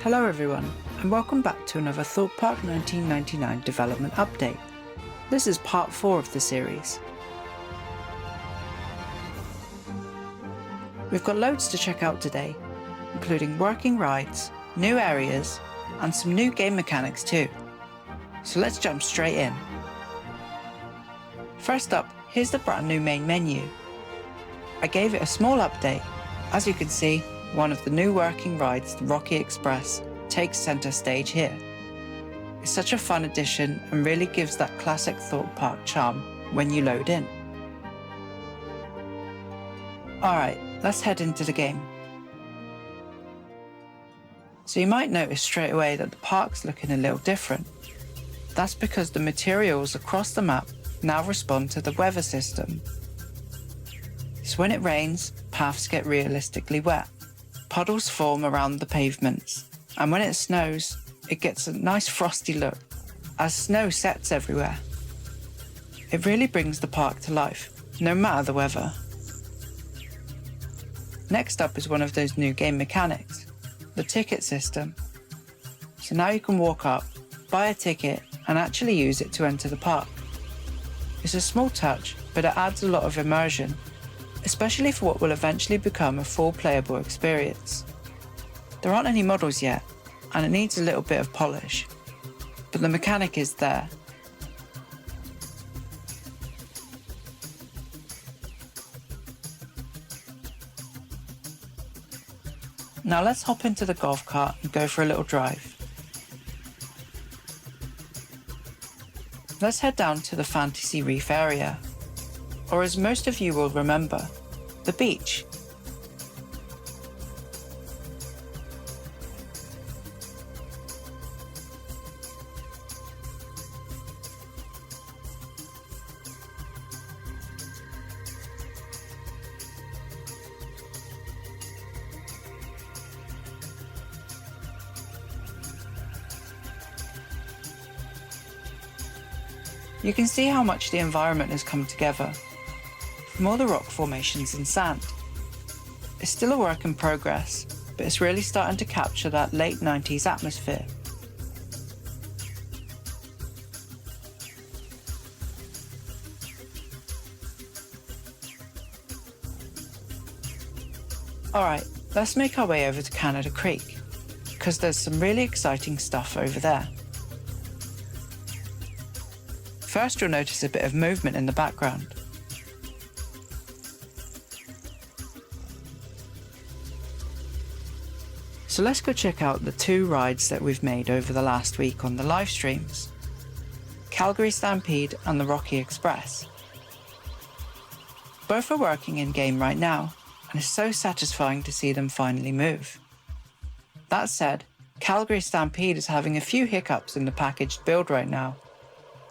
Hello everyone, and welcome back to another Thorpe Park 1999 development update. This is part 4 of the series. We've got loads to check out today, including working rides, new areas, and some new game mechanics too. So let's jump straight in. First up, here's the brand new main menu. I gave it a small update. As you can see, one of the new working rides, the Rocky Express, takes centre stage here. It's such a fun addition and really gives that classic Thorpe Park charm when you load in. Alright, let's head into the game. So you might notice straight away that the park's looking a little different. That's because the materials across the map now respond to the weather system. So when it rains, paths get realistically wet. Puddles form around the pavements, and when it snows, it gets a nice frosty look as snow sets everywhere. It really brings the park to life, no matter the weather. Next up is one of those new game mechanics, the ticket system. So now you can walk up, buy a ticket, and actually use it to enter the park. It's a small touch, but it adds a lot of immersion, especially for what will eventually become a full playable experience. There aren't any models yet, and it needs a little bit of polish, but the mechanic is there. Now let's hop into the golf cart and go for a little drive. Let's head down to the Fantasy Reef area, or as most of you will remember, the beach. You can see how much the environment has come together, from all the rock formations and sand. It's still a work in progress, but it's really starting to capture that late 90s atmosphere. Alright, let's make our way over to Canada Creek, because there's some really exciting stuff over there. First, you'll notice a bit of movement in the background. So let's go check out the two rides that we've made over the last week on the live streams. Calgary Stampede and the Rocky Express. Both are working in game right now, and it's so satisfying to see them finally move. That said, Calgary Stampede is having a few hiccups in the packaged build right now,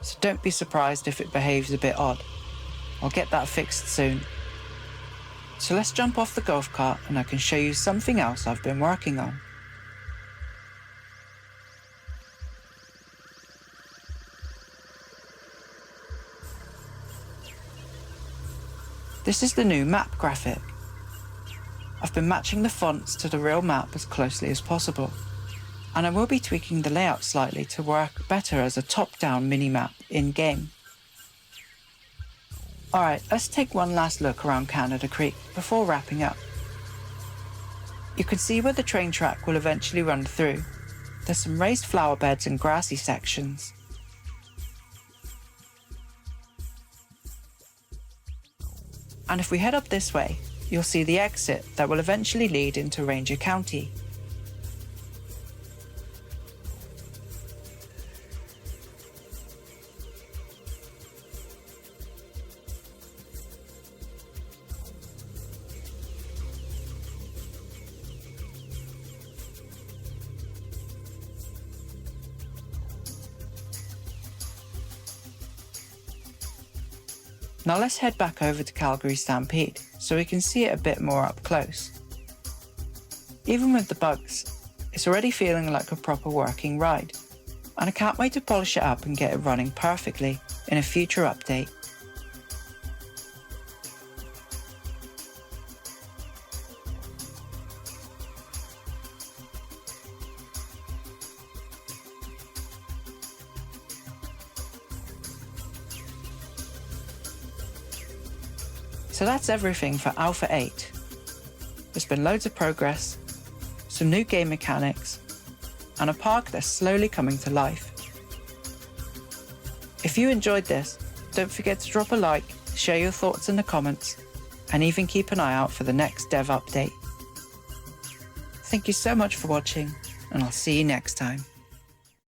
so don't be surprised if it behaves a bit odd. I'll get that fixed soon. So let's jump off the golf cart and I can show you something else I've been working on. This is the new map graphic. I've been matching the fonts to the real map as closely as possible, and I will be tweaking the layout slightly to work better as a top-down mini-map in-game. Alright, let's take one last look around Canada Creek before wrapping up. You can see where the train track will eventually run through. There's some raised flower beds and grassy sections. And if we head up this way, you'll see the exit that will eventually lead into Ranger County. Now let's head back over to Calgary Stampede so we can see it a bit more up close. Even with the bugs, it's already feeling like a proper working ride, and I can't wait to polish it up and get it running perfectly in a future update. So that's everything for Alpha 8. There's been loads of progress, some new game mechanics, and a park that's slowly coming to life. If you enjoyed this, don't forget to drop a like, share your thoughts in the comments, and even keep an eye out for the next dev update. Thank you so much for watching, and I'll see you next time.